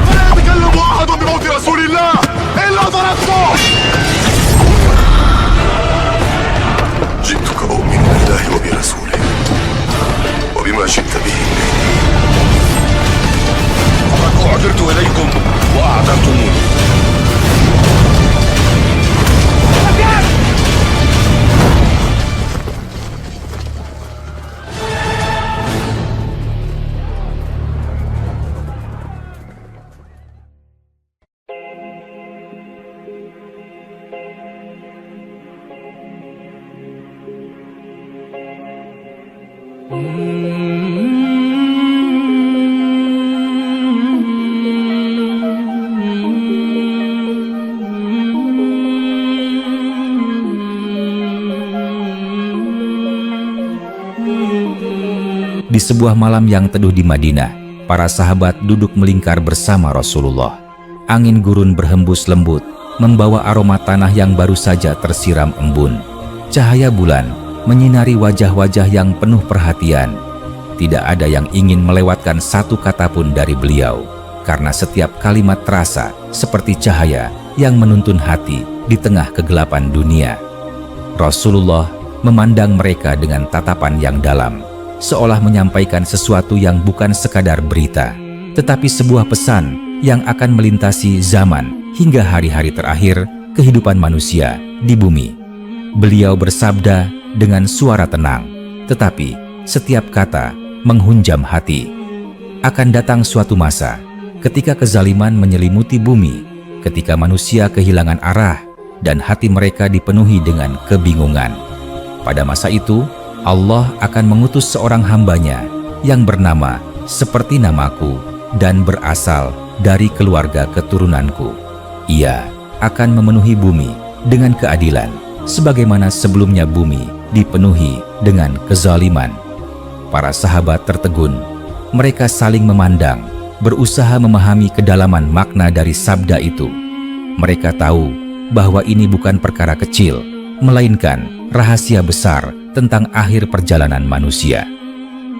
فلا يتكلم أحد بموت رسول الله إلا ضربته. جئتك أؤمن بالله وبرسوله وبما جئت به فقد أعذرت إليكم وأعذرتموني. Di sebuah malam yang teduh di Madinah, para sahabat duduk melingkar bersama Rasulullah. Angin gurun berhembus lembut, membawa aroma tanah yang baru saja tersiram embun. Cahaya bulan menyinari wajah-wajah yang penuh perhatian. Tidak ada yang ingin melewatkan satu kata pun dari beliau, karena setiap kalimat terasa seperti cahaya yang menuntun hati di tengah kegelapan dunia. Rasulullah memandang mereka dengan tatapan yang dalam, seolah menyampaikan sesuatu yang bukan sekadar berita, tetapi sebuah pesan yang akan melintasi zaman hingga hari-hari terakhir kehidupan manusia di bumi. Beliau bersabda dengan suara tenang, tetapi setiap kata menghunjam hati. Akan datang suatu masa ketika kezaliman menyelimuti bumi, ketika manusia kehilangan arah dan hati mereka dipenuhi dengan kebingungan. Pada masa itu, Allah akan mengutus seorang hambanya yang bernama seperti namaku dan berasal dari keluarga keturunanku. Ia akan memenuhi bumi dengan keadilan, sebagaimana sebelumnya bumi dipenuhi dengan kezaliman. Para sahabat tertegun. Mereka saling memandang, berusaha memahami kedalaman makna dari sabda itu. Mereka tahu bahwa ini bukan perkara kecil, melainkan rahasia besar tentang akhir perjalanan manusia.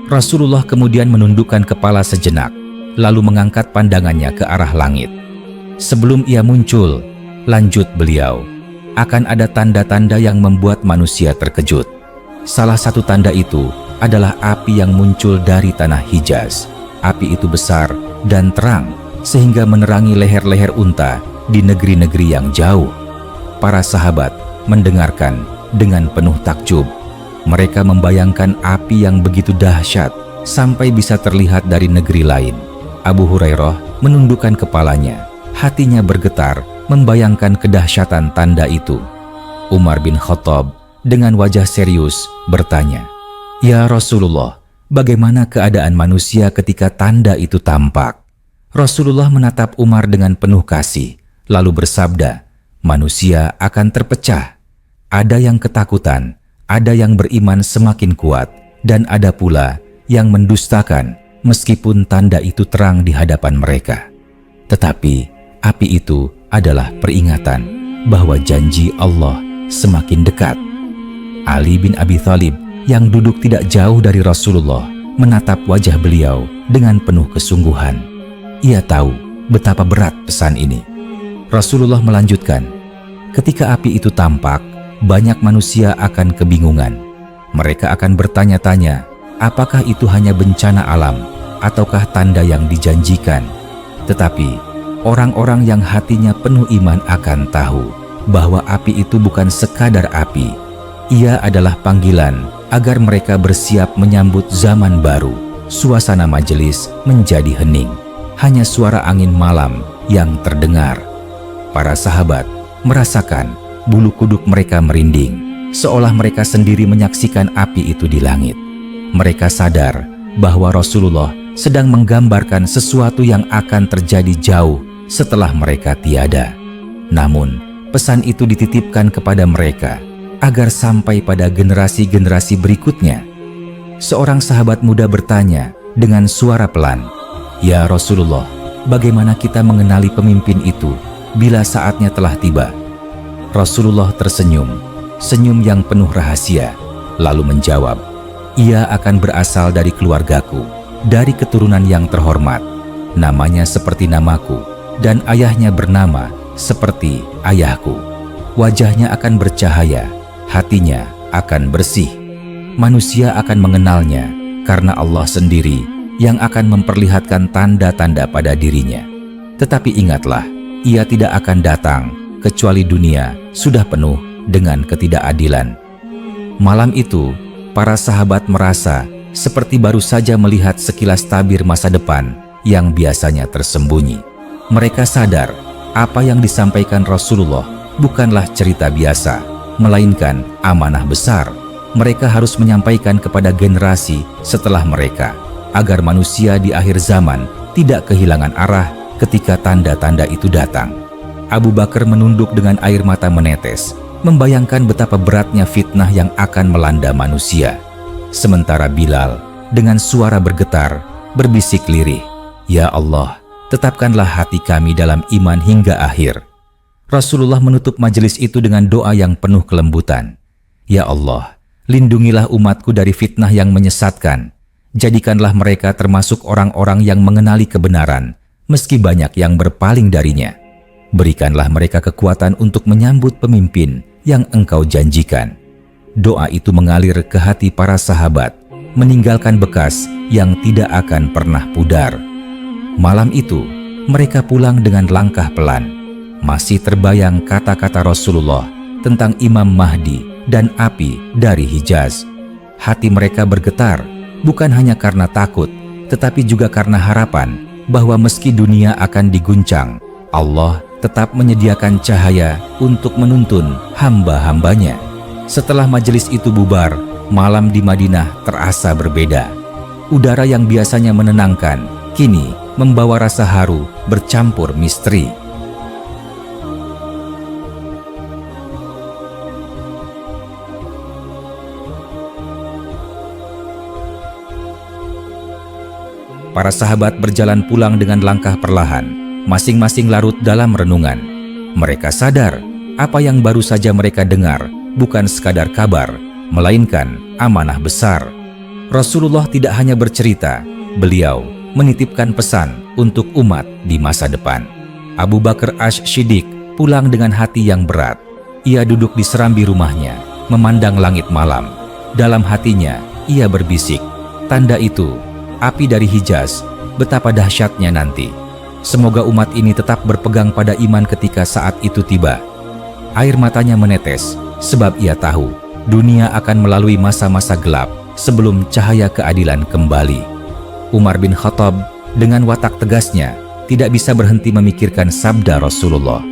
Rasulullah kemudian menundukkan kepala sejenak, lalu mengangkat pandangannya ke arah langit. Sebelum ia muncul, lanjut beliau, akan ada tanda-tanda yang membuat manusia terkejut. Salah satu tanda itu adalah api yang muncul dari tanah Hijaz. Api itu besar dan terang, sehingga menerangi leher-leher unta di negeri-negeri yang jauh. Para sahabat mendengarkan dengan penuh takjub. Mereka membayangkan api yang begitu dahsyat sampai bisa terlihat dari negeri lain. Abu Hurairah menundukkan kepalanya, hatinya bergetar membayangkan kedahsyatan tanda itu. Umar bin Khattab dengan wajah serius bertanya, "Ya Rasulullah, bagaimana keadaan manusia ketika tanda itu tampak?" Rasulullah menatap Umar dengan penuh kasih, lalu bersabda, "Manusia akan terpecah. Ada yang ketakutan, ada yang beriman semakin kuat, dan ada pula yang mendustakan meskipun tanda itu terang di hadapan mereka. Tetapi api itu adalah peringatan bahwa janji Allah semakin dekat." Ali bin Abi Thalib yang duduk tidak jauh dari Rasulullah menatap wajah beliau dengan penuh kesungguhan. Ia tahu betapa berat pesan ini. Rasulullah melanjutkan, "Ketika api itu tampak, banyak manusia akan kebingungan. Mereka akan bertanya-tanya, apakah itu hanya bencana alam ataukah tanda yang dijanjikan? Tetapi orang-orang yang hatinya penuh iman akan tahu bahwa api itu bukan sekadar api. Ia adalah panggilan agar mereka bersiap menyambut zaman baru." Suasana majelis menjadi hening. Hanya suara angin malam yang terdengar. Para sahabat merasakan bulu kuduk mereka merinding, seolah mereka sendiri menyaksikan api itu di langit. Mereka sadar bahwa Rasulullah sedang menggambarkan sesuatu yang akan terjadi jauh setelah mereka tiada. Namun, pesan itu dititipkan kepada mereka agar sampai pada generasi-generasi berikutnya. Seorang sahabat muda bertanya dengan suara pelan, "Ya Rasulullah, bagaimana kita mengenali pemimpin itu bila saatnya telah tiba?" Rasulullah tersenyum, senyum yang penuh rahasia, lalu menjawab, "Ia akan berasal dari keluargaku, dari keturunan yang terhormat. Namanya seperti namaku, dan ayahnya bernama seperti ayahku. Wajahnya akan bercahaya, hatinya akan bersih. Manusia akan mengenalnya karena Allah sendiri yang akan memperlihatkan tanda-tanda pada dirinya. Tetapi ingatlah, ia tidak akan datang kecuali dunia sudah penuh dengan ketidakadilan. Malam itu, para sahabat merasa seperti baru saja melihat sekilas tabir masa depan yang biasanya tersembunyi. Mereka sadar apa yang disampaikan Rasulullah bukanlah cerita biasa, melainkan amanah besar. Mereka harus menyampaikan kepada generasi setelah mereka, agar manusia di akhir zaman tidak kehilangan arah ketika tanda-tanda itu datang. Abu Bakar menunduk dengan air mata menetes, membayangkan betapa beratnya fitnah yang akan melanda manusia. Sementara Bilal dengan suara bergetar berbisik lirih, "Ya Allah, tetapkanlah hati kami dalam iman hingga akhir." Rasulullah menutup majelis itu dengan doa yang penuh kelembutan. "Ya Allah, lindungilah umatku dari fitnah yang menyesatkan. Jadikanlah mereka termasuk orang-orang yang mengenali kebenaran, meski banyak yang berpaling darinya. Berikanlah mereka kekuatan untuk menyambut pemimpin yang Engkau janjikan." Doa itu mengalir ke hati para sahabat, meninggalkan bekas yang tidak akan pernah pudar. Malam itu, mereka pulang dengan langkah pelan. Masih terbayang kata-kata Rasulullah tentang Imam Mahdi dan api dari Hijaz. Hati mereka bergetar, bukan hanya karena takut, tetapi juga karena harapan bahwa meski dunia akan diguncang, Allah tetap menyediakan cahaya untuk menuntun hamba-hambanya. Setelah majelis itu bubar, malam di Madinah terasa berbeda. Udara yang biasanya menenangkan, kini membawa rasa haru bercampur misteri. Para sahabat berjalan pulang dengan langkah perlahan, masing-masing larut dalam renungan. Mereka sadar apa yang baru saja mereka dengar bukan sekadar kabar, melainkan amanah besar. Rasulullah tidak hanya bercerita, beliau menitipkan pesan untuk umat di masa depan. Abu Bakar Asy-Syiddiq pulang dengan hati yang berat. Ia duduk di serambi rumahnya, memandang langit malam. Dalam hatinya, ia berbisik, "Tanda itu, api dari Hijaz, betapa dahsyatnya nanti. Semoga umat ini tetap berpegang pada iman ketika saat itu tiba." Air matanya menetes, sebab ia tahu dunia akan melalui masa-masa gelap sebelum cahaya keadilan kembali. Umar bin Khattab dengan watak tegasnya tidak bisa berhenti memikirkan sabda Rasulullah.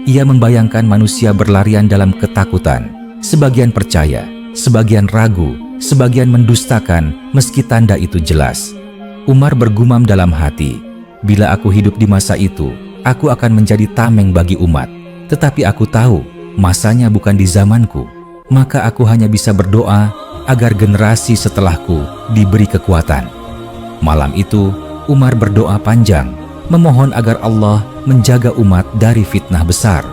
Ia membayangkan manusia berlarian dalam ketakutan, sebagian percaya, sebagian ragu, sebagian mendustakan meski tanda itu jelas. Umar bergumam dalam hati, "Bila aku hidup di masa itu, aku akan menjadi tameng bagi umat. Tetapi aku tahu masanya bukan di zamanku, maka aku hanya bisa berdoa agar generasi setelahku diberi kekuatan." Malam itu, Umar berdoa panjang, memohon agar Allah menjaga umat dari fitnah besar.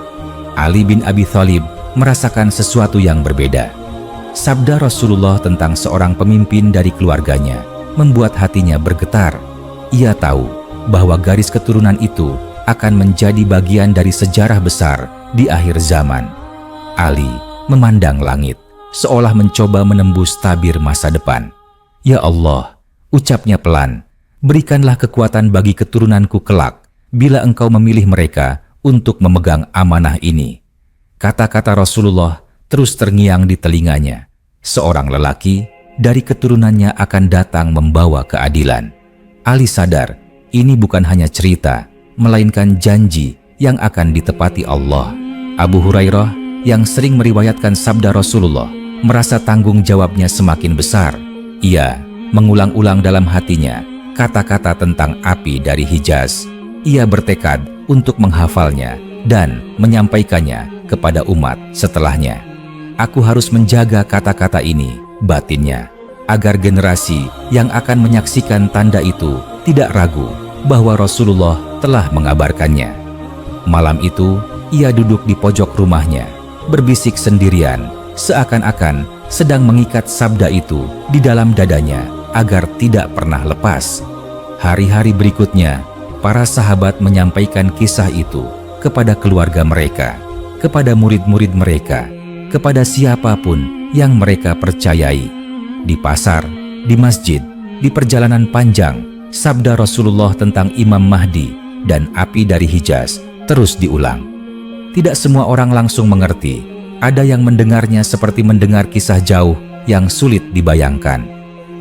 Ali bin Abi Thalib merasakan sesuatu yang berbeda. Sabda Rasulullah tentang seorang pemimpin dari keluarganya membuat hatinya bergetar. Ia tahu bahwa garis keturunan itu akan menjadi bagian dari sejarah besar di akhir zaman. Ali memandang langit, seolah mencoba menembus tabir masa depan. "Ya Allah," ucapnya pelan, "berikanlah kekuatan bagi keturunanku kelak bila Engkau memilih mereka untuk memegang amanah ini." Kata-kata Rasulullah terus terngiang di telinganya. Seorang lelaki dari keturunannya akan datang membawa keadilan. Ali sadar ini bukan hanya cerita, melainkan janji yang akan ditepati Allah. Abu Hurairah yang sering meriwayatkan sabda Rasulullah merasa tanggung jawabnya semakin besar. Ia mengulang-ulang dalam hatinya kata-kata tentang api dari Hijaz. Ia bertekad untuk menghafalnya dan menyampaikannya kepada umat setelahnya. "Aku harus menjaga kata-kata ini," batinnya, "agar generasi yang akan menyaksikan tanda itu tidak ragu bahwa Rasulullah telah mengabarkannya." Malam itu, ia duduk di pojok rumahnya, berbisik sendirian, seakan-akan sedang mengikat sabda itu di dalam dadanya agar tidak pernah lepas. Hari-hari berikutnya, para sahabat menyampaikan kisah itu kepada keluarga mereka, kepada murid-murid mereka, kepada siapapun yang mereka percayai. Di pasar, di masjid, di perjalanan panjang, sabda Rasulullah tentang Imam Mahdi dan api dari Hijaz terus diulang. Tidak semua orang langsung mengerti. Ada yang mendengarnya seperti mendengar kisah jauh yang sulit dibayangkan.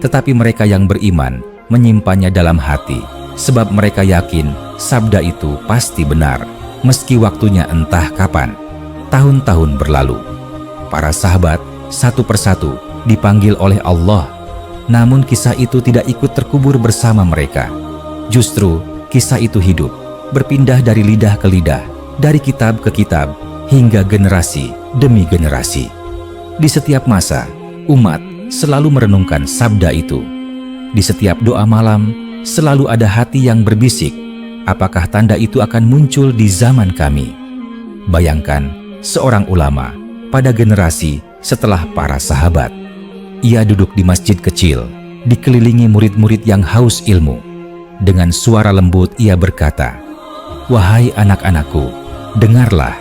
Tetapi mereka yang beriman menyimpannya dalam hati, sebab mereka yakin sabda itu pasti benar, meski waktunya entah kapan. Tahun-tahun berlalu. Para sahabat satu persatu dipanggil oleh Allah. Namun kisah itu tidak ikut terkubur bersama mereka. Justru kisah itu hidup, berpindah dari lidah ke lidah, dari kitab ke kitab, hingga generasi demi generasi. Di setiap masa, umat selalu merenungkan sabda itu. Di setiap doa malam, selalu ada hati yang berbisik, apakah tanda itu akan muncul di zaman kami? Bayangkan seorang ulama pada generasi setelah para sahabat. Ia duduk di masjid kecil, dikelilingi murid-murid yang haus ilmu. Dengan suara lembut ia berkata, "Wahai anak-anakku, dengarlah.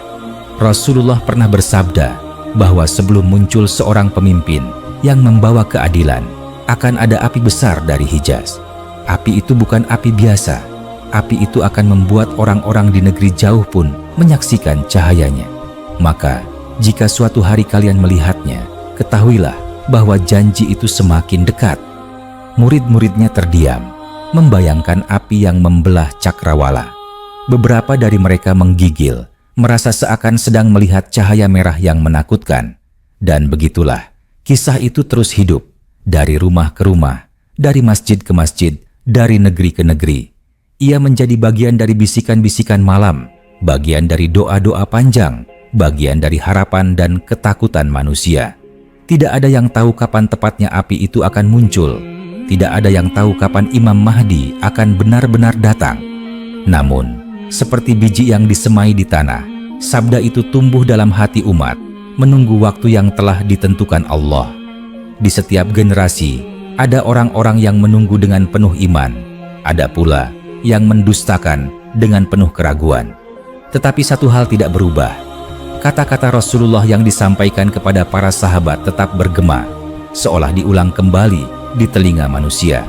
Rasulullah pernah bersabda bahwa sebelum muncul seorang pemimpin yang membawa keadilan, akan ada api besar dari Hijaz. Api itu bukan api biasa. Api itu akan membuat orang-orang di negeri jauh pun menyaksikan cahayanya. Maka, jika suatu hari kalian melihatnya, ketahuilah bahwa janji itu semakin dekat." Murid-muridnya terdiam, membayangkan api yang membelah cakrawala. Beberapa dari mereka menggigil, merasa seakan sedang melihat cahaya merah yang menakutkan. Dan begitulah, kisah itu terus hidup, dari rumah ke rumah, dari masjid ke masjid, dari negeri ke negeri. Ia menjadi bagian dari bisikan-bisikan malam, bagian dari doa-doa panjang, bagian dari harapan dan ketakutan manusia. Tidak ada yang tahu kapan tepatnya api itu akan muncul. Tidak ada yang tahu kapan Imam Mahdi akan benar-benar datang. Namun, seperti biji yang disemai di tanah, sabda itu tumbuh dalam hati umat, menunggu waktu yang telah ditentukan Allah. Di setiap generasi, ada orang-orang yang menunggu dengan penuh iman. Ada pula yang mendustakan dengan penuh keraguan. Tetapi satu hal tidak berubah. Kata-kata Rasulullah yang disampaikan kepada para sahabat tetap bergema, seolah diulang kembali di telinga manusia.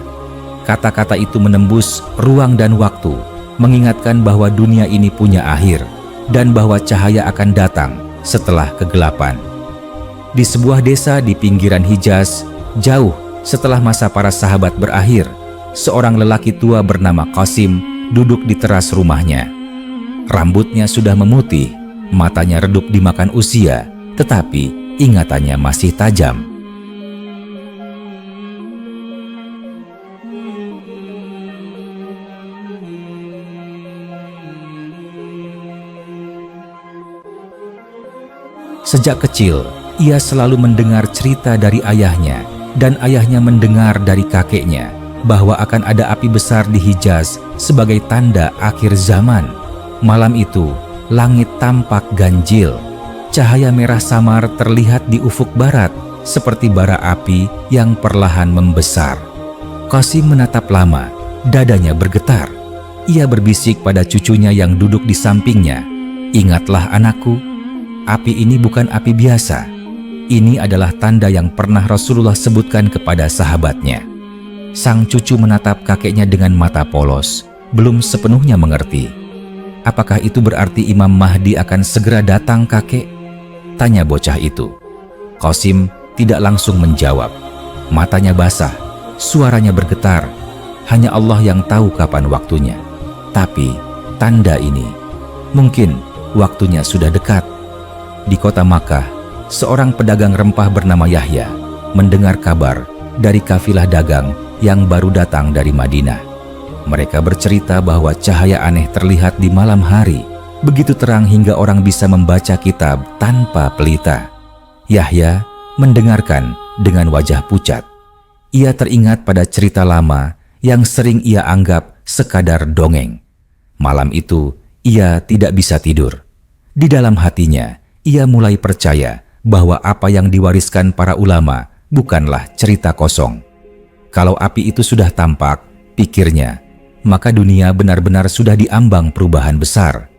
Kata-kata itu menembus ruang dan waktu, mengingatkan bahwa dunia ini punya akhir, dan bahwa cahaya akan datang setelah kegelapan. Di sebuah desa di pinggiran Hijaz, jauh setelah masa para sahabat berakhir, seorang lelaki tua bernama Qasim duduk di teras rumahnya. Rambutnya sudah memutih, matanya redup dimakan usia, tetapi ingatannya masih tajam. Sejak kecil, ia selalu mendengar cerita dari ayahnya, dan ayahnya mendengar dari kakeknya bahwa akan ada api besar di Hijaz sebagai tanda akhir zaman. Malam itu, langit tampak ganjil. Cahaya merah samar terlihat di ufuk barat, seperti bara api yang perlahan membesar. Qasim menatap lama, dadanya bergetar. Ia berbisik pada cucunya yang duduk di sampingnya, "Ingatlah anakku, api ini bukan api biasa. Ini adalah tanda yang pernah Rasulullah sebutkan kepada sahabatnya." Sang cucu menatap kakeknya dengan mata polos, belum sepenuhnya mengerti. "Apakah itu berarti Imam Mahdi akan segera datang, kakek?" tanya bocah itu. Qasim tidak langsung menjawab. Matanya basah, suaranya bergetar. Hanya Allah yang tahu kapan waktunya. Tapi tanda ini, mungkin waktunya sudah dekat. Di kota Makkah, seorang pedagang rempah bernama Yahya mendengar kabar dari kafilah dagang yang baru datang dari Madinah. Mereka bercerita bahwa cahaya aneh terlihat di malam hari, begitu terang hingga orang bisa membaca kitab tanpa pelita. Yahya mendengarkan dengan wajah pucat. Ia teringat pada cerita lama yang sering ia anggap sekadar dongeng. Malam itu, ia tidak bisa tidur. Di dalam hatinya, ia mulai percaya bahwa apa yang diwariskan para ulama bukanlah cerita kosong. Kalau api itu sudah tampak, pikirnya, maka dunia benar-benar sudah diambang perubahan besar.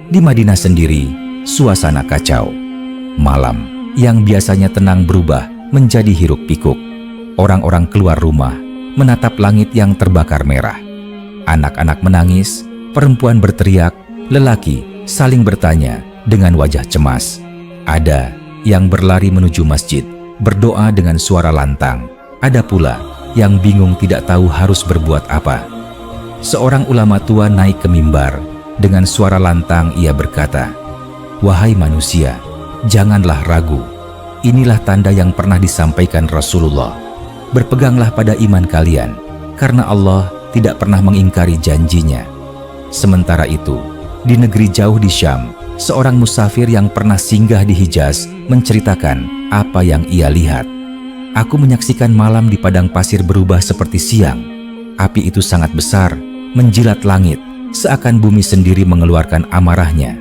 Di Madinah sendiri, suasana kacau. Malam yang biasanya tenang berubah menjadi hiruk-pikuk. Orang-orang keluar rumah, menatap langit yang terbakar merah. Anak-anak menangis, perempuan berteriak, lelaki saling bertanya dengan wajah cemas. Ada yang berlari menuju masjid, berdoa dengan suara lantang. Ada pula yang bingung tidak tahu harus berbuat apa. Seorang ulama tua naik ke mimbar. Dengan suara lantang ia berkata, "Wahai manusia, janganlah ragu. Inilah tanda yang pernah disampaikan Rasulullah. Berpeganglah pada iman kalian, karena Allah tidak pernah mengingkari janjinya." Sementara itu, di negeri jauh di Syam, seorang musafir yang pernah singgah di Hijaz menceritakan apa yang ia lihat. "Aku menyaksikan malam di padang pasir berubah seperti siang. Api itu sangat besar, menjilat langit, seakan bumi sendiri mengeluarkan amarahnya.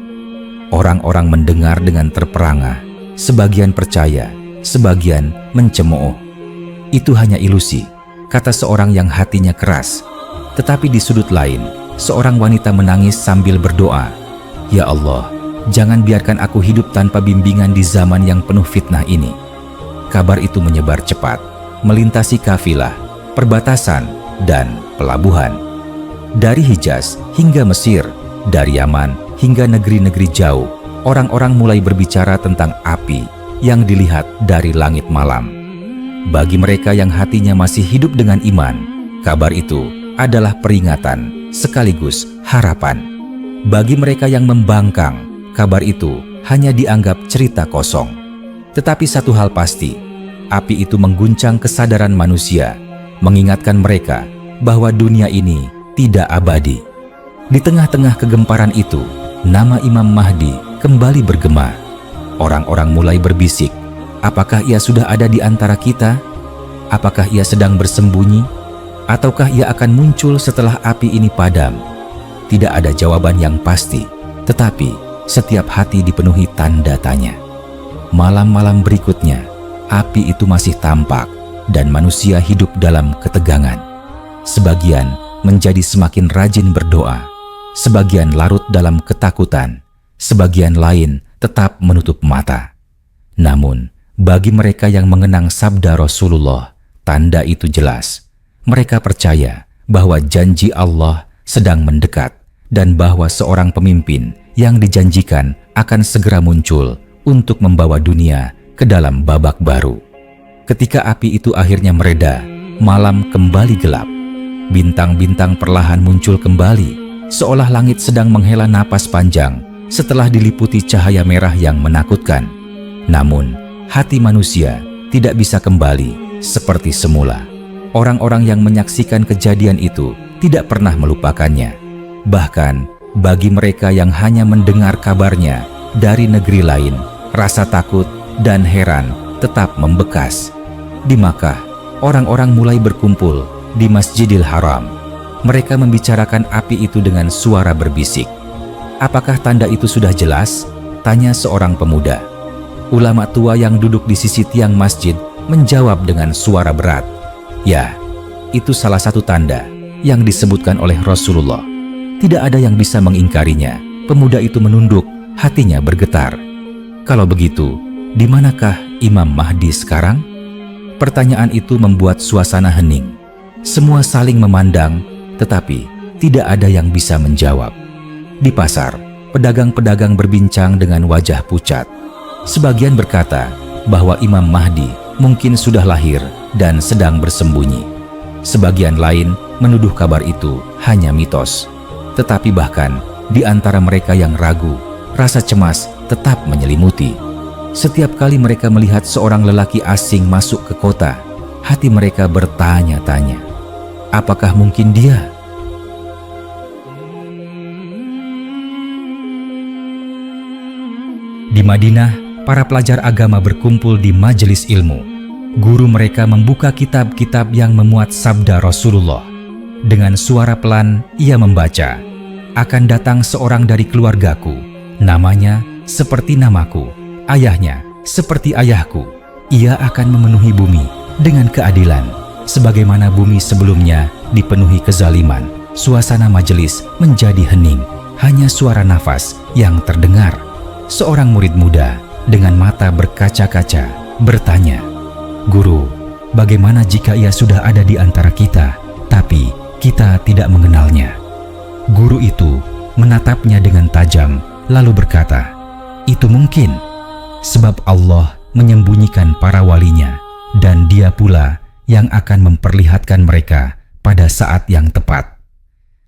Orang-orang mendengar dengan terperangah, sebagian percaya, sebagian mencemooh. Itu hanya ilusi," kata seorang yang hatinya keras. Tetapi di sudut lain, seorang wanita menangis sambil berdoa, "Ya Allah, jangan biarkan aku hidup tanpa bimbingan di zaman yang penuh fitnah ini." Kabar itu menyebar cepat, melintasi kafilah, perbatasan, dan pelabuhan. Dari Hijaz hingga Mesir, dari Yaman hingga negeri-negeri jauh, orang-orang mulai berbicara tentang api yang dilihat dari langit malam. Bagi mereka yang hatinya masih hidup dengan iman, kabar itu adalah peringatan sekaligus harapan. Bagi mereka yang membangkang, kabar itu hanya dianggap cerita kosong. Tetapi satu hal pasti, api itu mengguncang kesadaran manusia, mengingatkan mereka bahwa dunia ini tidak abadi. Di tengah-tengah kegemparan itu, nama Imam Mahdi kembali bergema. Orang-orang mulai berbisik, apakah ia sudah ada di antara kita? Apakah ia sedang bersembunyi? Ataukah ia akan muncul setelah api ini padam? Tidak ada jawaban yang pasti, tetapi setiap hati dipenuhi tanda tanya. Malam-malam berikutnya, api itu masih tampak dan manusia hidup dalam ketegangan. Sebagian menjadi semakin rajin berdoa, sebagian larut dalam ketakutan, sebagian lain tetap menutup mata. Namun, bagi mereka yang mengenang sabda Rasulullah, tanda itu jelas. Mereka percaya bahwa janji Allah sedang mendekat dan bahwa seorang pemimpin yang dijanjikan akan segera muncul untuk membawa dunia ke dalam babak baru. Ketika api itu akhirnya mereda, malam kembali gelap. Bintang-bintang perlahan muncul kembali, seolah langit sedang menghela napas panjang setelah diliputi cahaya merah yang menakutkan. Namun, hati manusia tidak bisa kembali seperti semula. Orang-orang yang menyaksikan kejadian itu tidak pernah melupakannya. Bahkan, bagi mereka yang hanya mendengar kabarnya dari negeri lain, rasa takut dan heran tetap membekas. Di Makkah, orang-orang mulai berkumpul di Masjidil Haram. Mereka membicarakan api itu dengan suara berbisik. "Apakah tanda itu sudah jelas?" tanya seorang pemuda. Ulama tua yang duduk di sisi tiang masjid menjawab dengan suara berat, "Ya, itu salah satu tanda yang disebutkan oleh Rasulullah. Tidak ada yang bisa mengingkarinya." Pemuda itu menunduk, hatinya bergetar. "Kalau begitu, di manakah Imam Mahdi sekarang?" Pertanyaan itu membuat suasana hening. Semua saling memandang, tetapi tidak ada yang bisa menjawab. Di pasar, pedagang-pedagang berbincang dengan wajah pucat. Sebagian berkata bahwa Imam Mahdi mungkin sudah lahir dan sedang bersembunyi. Sebagian lain menuduh kabar itu hanya mitos. Tetapi bahkan di antara mereka yang ragu, rasa cemas tetap menyelimuti. Setiap kali mereka melihat seorang lelaki asing masuk ke kota, hati mereka bertanya-tanya, apakah mungkin dia? Di Madinah, para pelajar agama berkumpul di majelis ilmu. Guru mereka membuka kitab-kitab yang memuat sabda Rasulullah. Dengan suara pelan, ia membaca, "Akan datang seorang dari keluargaku, namanya seperti namaku, ayahnya seperti ayahku. Ia akan memenuhi bumi dengan keadilan, sebagaimana bumi sebelumnya dipenuhi kezaliman. suasana majelis menjadi hening. Hanya suara nafas yang terdengar. Seorang murid muda dengan mata berkaca-kaca bertanya, "Guru, bagaimana jika ia sudah ada di antara kita, tapi kita tidak mengenalnya?" Guru itu menatapnya dengan tajam, lalu berkata, "Itu mungkin, sebab Allah menyembunyikan para walinya, dan Dia pula yang akan memperlihatkan mereka pada saat yang tepat."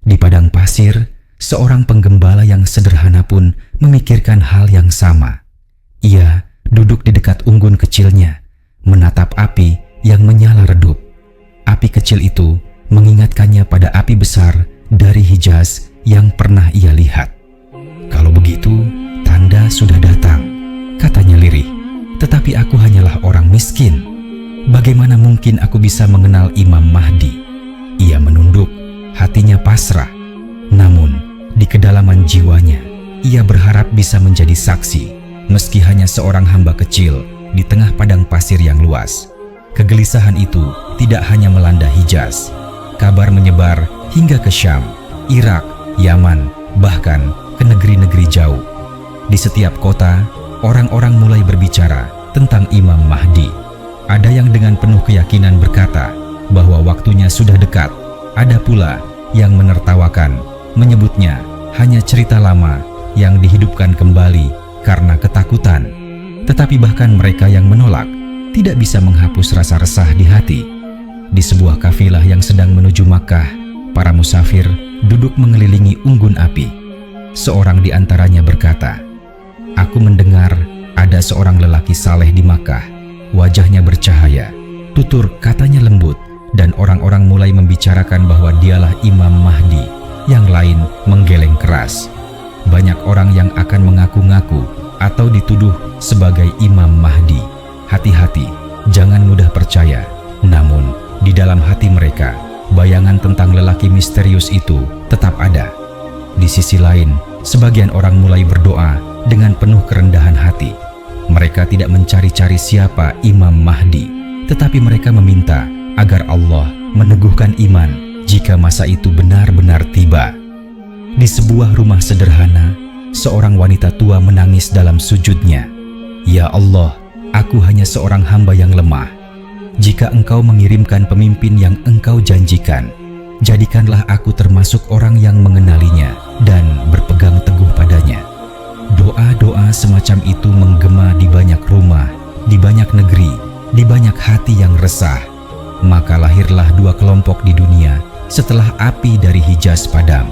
Di padang pasir, seorang penggembala yang sederhana pun memikirkan hal yang sama. Ia duduk di dekat unggun kecilnya, menatap api yang menyala redup. Api kecil itu mengingatkannya pada api besar dari Hijaz yang pernah ia lihat. "Kalau begitu, tanda sudah datang," katanya lirih. "Tetapi aku hanyalah orang miskin. Bagaimana mungkin aku bisa mengenal Imam Mahdi?" Ia menunduk, hatinya pasrah. Namun, di kedalaman jiwanya, ia berharap bisa menjadi saksi, meski hanya seorang hamba kecil di tengah padang pasir yang luas. Kegelisahan itu tidak hanya melanda Hijaz. Kabar menyebar hingga ke Syam, Irak, Yaman, bahkan ke negeri-negeri jauh. Di setiap kota, orang-orang mulai berbicara tentang Imam Mahdi. Ada yang dengan penuh keyakinan berkata bahwa waktunya sudah dekat. Ada pula yang menertawakan, menyebutnya hanya cerita lama yang dihidupkan kembali karena ketakutan. Tetapi bahkan mereka yang menolak tidak bisa menghapus rasa resah di hati. Di sebuah kafilah yang sedang menuju Makkah, para musafir duduk mengelilingi unggun api. Seorang di antaranya berkata, "Aku mendengar ada seorang lelaki saleh di Makkah. Wajahnya bercahaya, tutur katanya lembut, dan orang-orang mulai membicarakan bahwa dialah Imam Mahdi." Yang lain menggeleng keras. Banyak orang yang akan mengaku-ngaku atau dituduh sebagai Imam Mahdi. Hati-hati, jangan mudah percaya. Namun, di dalam hati mereka, bayangan tentang lelaki misterius itu tetap ada. Di sisi lain, sebagian orang mulai berdoa dengan penuh kerendahan hati. Mereka tidak mencari-cari siapa Imam Mahdi, tetapi mereka meminta agar Allah meneguhkan iman jika masa itu benar-benar tiba. Di sebuah rumah sederhana, seorang wanita tua menangis dalam sujudnya. "Ya Allah, aku hanya seorang hamba yang lemah. Jika Engkau mengirimkan pemimpin yang Engkau janjikan, jadikanlah aku termasuk orang yang mengenalinya dan berpegang teguh padanya." Doa-doa semacam itu menggema di banyak rumah, di banyak negeri, di banyak hati yang resah. Maka lahirlah dua kelompok di dunia setelah api dari Hijaz padam.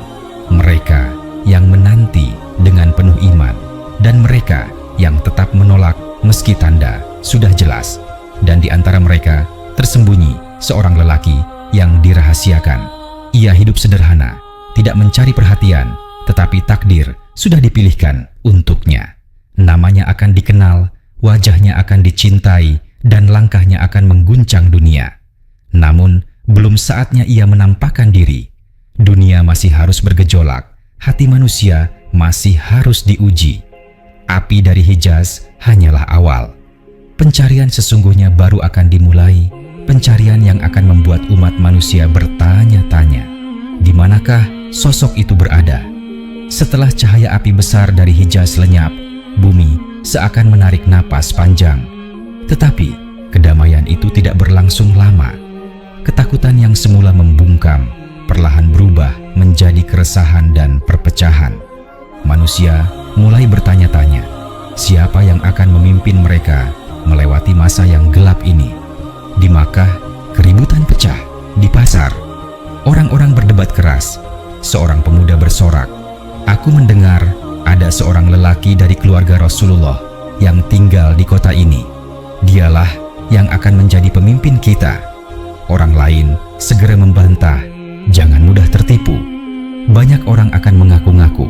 Mereka yang menanti dengan penuh iman, dan mereka yang tetap menolak meski tanda sudah jelas. Dan di antara mereka tersembunyi seorang lelaki yang dirahasiakan. Ia hidup sederhana, tidak mencari perhatian, tetapi takdir sudah dipilihkan untuknya. Namanya akan dikenal, wajahnya akan dicintai, dan langkahnya akan mengguncang dunia. Namun, belum saatnya ia menampakkan diri. Dunia masih harus bergejolak, hati manusia masih harus diuji. Api dari Hijaz hanyalah awal. Pencarian sesungguhnya baru akan dimulai, pencarian yang akan membuat umat manusia bertanya-tanya, di manakah sosok itu berada? Setelah cahaya api besar dari Hijaz lenyap, bumi seakan menarik napas panjang. Tetapi, kedamaian itu tidak berlangsung lama. Ketakutan yang semula membungkam perlahan berubah menjadi keresahan dan perpecahan. Manusia mulai bertanya-tanya, siapa yang akan memimpin mereka melewati masa yang gelap ini? Di Makkah, keributan pecah. Di pasar, orang-orang berdebat keras. Seorang pemuda bersorak, "Aku mendengar ada seorang lelaki dari keluarga Rasulullah yang tinggal di kota ini. Dialah yang akan menjadi pemimpin kita." Orang lain segera membantah, "Jangan mudah tertipu. Banyak orang akan mengaku-ngaku."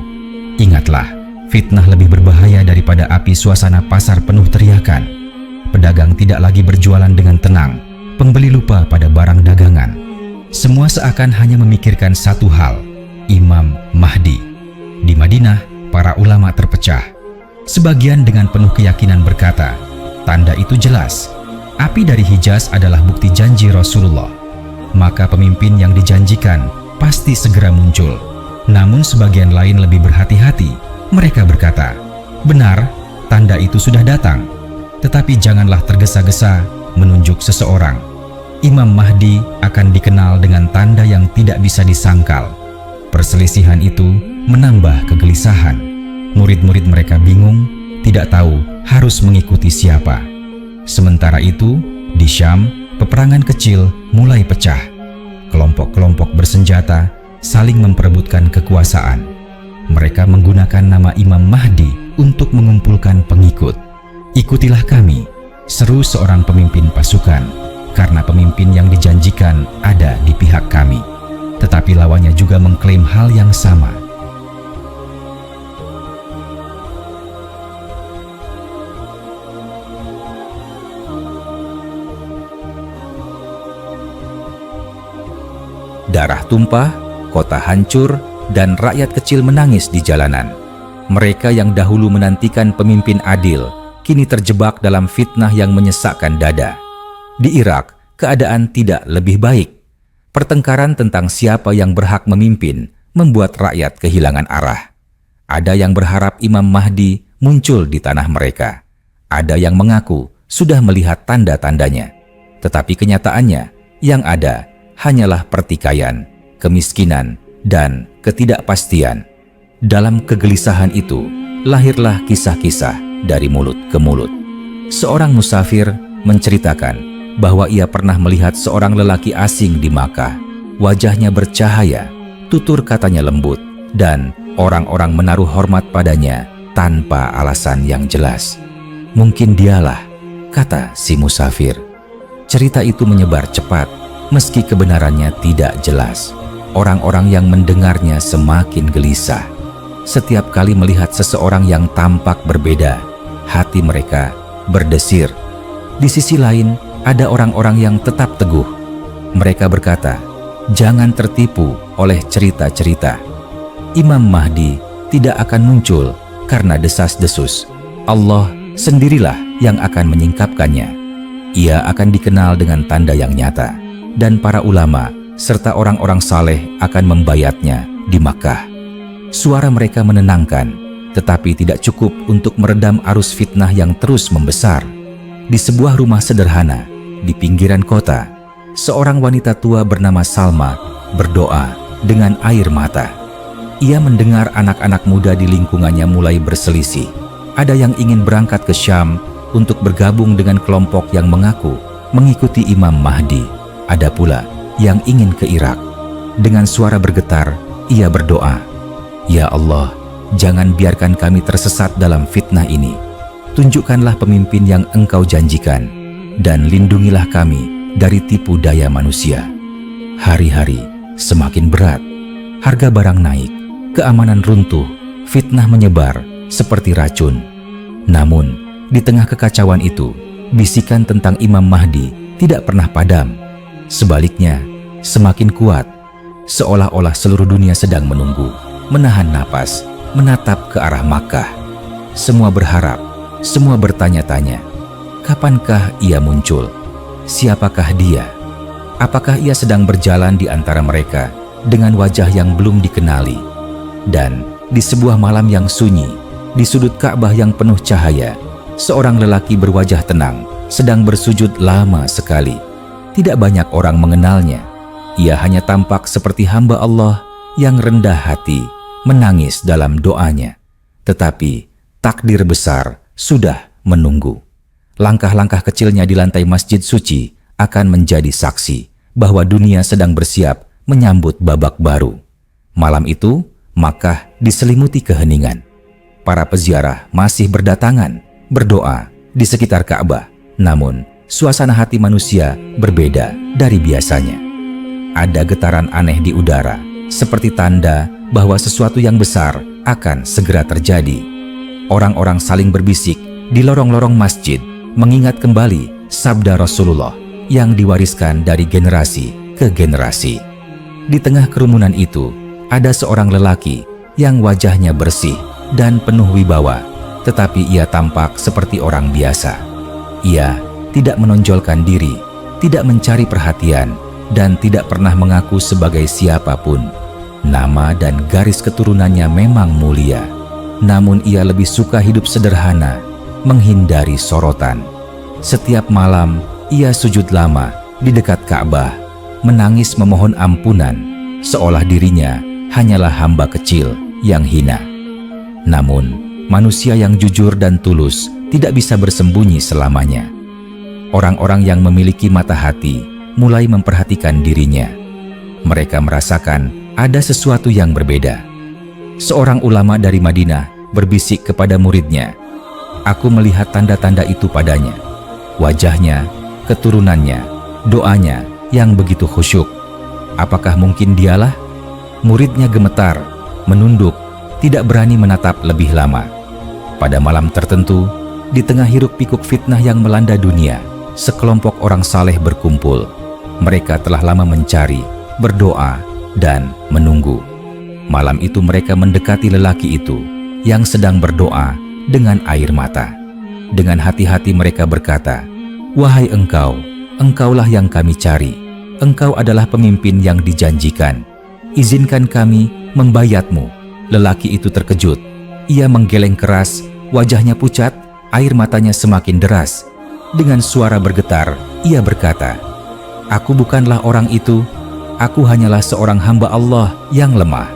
Ingatlah, fitnah lebih berbahaya daripada api suasana pasar penuh teriakan. Pedagang tidak lagi berjualan dengan tenang, pembeli lupa pada barang dagangan. Semua seakan hanya memikirkan satu hal, Imam Mahdi. Di Madinah, para ulama terpecah. Sebagian dengan penuh keyakinan berkata, tanda itu jelas. Api dari Hijaz adalah bukti janji Rasulullah. Maka pemimpin yang dijanjikan pasti segera muncul. Namun sebagian lain lebih berhati-hati. Mereka berkata, benar, tanda itu sudah datang. Tetapi janganlah tergesa-gesa menunjuk seseorang. Imam Mahdi akan dikenal dengan tanda yang tidak bisa disangkal. Perselisihan itu menambah kegelisahan. Murid-murid mereka bingung, tidak tahu harus mengikuti siapa. Sementara itu, di Syam, peperangan kecil mulai pecah. Kelompok-kelompok bersenjata saling memperebutkan kekuasaan. Mereka menggunakan nama Imam Mahdi untuk mengumpulkan pengikut. Ikutilah kami, seru seorang pemimpin pasukan, karena pemimpin yang dijanjikan ada di pihak kami. Tetapi lawannya juga mengklaim hal yang sama. Darah tumpah, kota hancur, dan rakyat kecil menangis di jalanan. Mereka yang dahulu menantikan pemimpin adil, kini terjebak dalam fitnah yang menyesakkan dada. Di Irak, keadaan tidak lebih baik. Pertengkaran tentang siapa yang berhak memimpin membuat rakyat kehilangan arah. Ada yang berharap Imam Mahdi muncul di tanah mereka. Ada yang mengaku sudah melihat tanda-tandanya. Tetapi kenyataannya, yang ada hanyalah pertikaian, kemiskinan, dan ketidakpastian. Dalam kegelisahan itu, lahirlah kisah-kisah dari mulut ke mulut. Seorang musafir menceritakan bahwa ia pernah melihat seorang lelaki asing di Makkah. Wajahnya bercahaya, tutur katanya lembut, dan orang-orang menaruh hormat padanya tanpa alasan yang jelas. Mungkin dialah, kata si musafir. Cerita itu menyebar cepat, meski kebenarannya tidak jelas. Orang-orang yang mendengarnya semakin gelisah. Setiap kali melihat seseorang yang tampak berbeda, hati mereka berdesir. Di sisi lain, ada orang-orang yang tetap teguh. Mereka berkata, jangan tertipu oleh cerita-cerita. Imam Mahdi tidak akan muncul karena desas-desus. Allah sendirilah yang akan menyingkapkannya. Ia akan dikenal dengan tanda yang nyata, dan para ulama serta orang-orang saleh akan membayatnya di Makkah. Suara mereka menenangkan, tetapi tidak cukup untuk meredam arus fitnah yang terus membesar. Di sebuah rumah sederhana di pinggiran kota, seorang wanita tua bernama Salma berdoa dengan air mata. Ia mendengar anak-anak muda di lingkungannya mulai berselisih. Ada yang ingin berangkat ke Syam untuk bergabung dengan kelompok yang mengaku mengikuti Imam Mahdi. Ada pula yang ingin ke Irak. Dengan suara bergetar, ia berdoa, "Ya Allah, jangan biarkan kami tersesat dalam fitnah ini. Tunjukkanlah pemimpin yang Engkau janjikan, dan lindungilah kami dari tipu daya manusia." Hari-hari semakin berat, harga barang naik, keamanan runtuh, fitnah menyebar seperti racun. Namun, di tengah kekacauan itu, bisikan tentang Imam Mahdi tidak pernah padam. Sebaliknya, semakin kuat, seolah-olah seluruh dunia sedang menunggu, menahan napas, menatap ke arah Makkah. Semua berharap, semua bertanya-tanya, kapankah ia muncul? Siapakah dia? Apakah ia sedang berjalan di antara mereka dengan wajah yang belum dikenali? Dan di sebuah malam yang sunyi, di sudut Ka'bah yang penuh cahaya, seorang lelaki berwajah tenang sedang bersujud lama sekali. Tidak banyak orang mengenalnya. Ia hanya tampak seperti hamba Allah yang rendah hati, menangis dalam doanya. Tetapi takdir besar sudah menunggu. Langkah-langkah kecilnya di lantai masjid suci akan menjadi saksi bahwa dunia sedang bersiap menyambut babak baru. Malam itu, Makkah diselimuti keheningan. Para peziarah masih berdatangan, berdoa di sekitar Ka'bah. Namun, suasana hati manusia berbeda dari biasanya. Ada getaran aneh di udara, seperti tanda bahwa sesuatu yang besar akan segera terjadi. Orang-orang saling berbisik di lorong-lorong masjid, mengingat kembali sabda Rasulullah yang diwariskan dari generasi ke generasi. Di tengah kerumunan itu, ada seorang lelaki yang wajahnya bersih dan penuh wibawa, tetapi ia tampak seperti orang biasa. Ia tidak menonjolkan diri, tidak mencari perhatian, dan tidak pernah mengaku sebagai siapapun. Nama dan garis keturunannya memang mulia, namun ia lebih suka hidup sederhana, menghindari sorotan. Setiap malam, ia sujud lama di dekat Ka'bah, menangis memohon ampunan, seolah dirinya hanyalah hamba kecil yang hina. Namun, manusia yang jujur dan tulus tidak bisa bersembunyi selamanya. Orang-orang yang memiliki mata hati mulai memperhatikan dirinya. Mereka merasakan ada sesuatu yang berbeda. Seorang ulama dari Madinah berbisik kepada muridnya, "Aku melihat tanda-tanda itu padanya. Wajahnya, keturunannya, doanya yang begitu khusyuk. Apakah mungkin dialah?" Muridnya gemetar, menunduk, tidak berani menatap lebih lama. Pada malam tertentu, di tengah hiruk-pikuk fitnah yang melanda dunia, sekelompok orang saleh berkumpul. Mereka telah lama mencari, berdoa, dan menunggu. Malam itu mereka mendekati lelaki itu yang sedang berdoa dengan air mata. Dengan hati-hati mereka berkata, "Wahai engkau, engkaulah yang kami cari. Engkau adalah pemimpin yang dijanjikan. Izinkan kami membayatmu." Lelaki itu terkejut. Ia menggeleng keras, wajahnya pucat, air matanya semakin deras. Dengan suara bergetar, ia berkata, "Aku bukanlah orang itu. Aku hanyalah seorang hamba Allah yang lemah.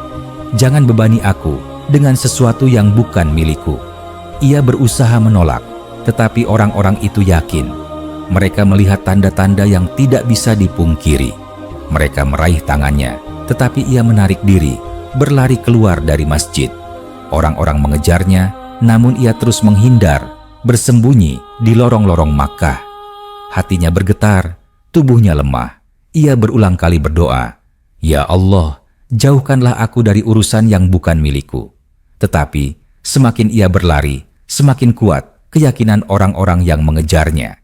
Jangan bebani aku dengan sesuatu yang bukan milikku." Ia berusaha menolak, tetapi orang-orang itu yakin. Mereka melihat tanda-tanda yang tidak bisa dipungkiri. Mereka meraih tangannya, tetapi ia menarik diri, berlari keluar dari masjid. Orang-orang mengejarnya, namun ia terus menghindar, bersembunyi di lorong-lorong Makkah. Hatinya bergetar, tubuhnya lemah. Ia berulang kali berdoa, "Ya Allah, jauhkanlah aku dari urusan yang bukan milikku." Tetapi semakin ia berlari, semakin kuat keyakinan orang-orang yang mengejarnya.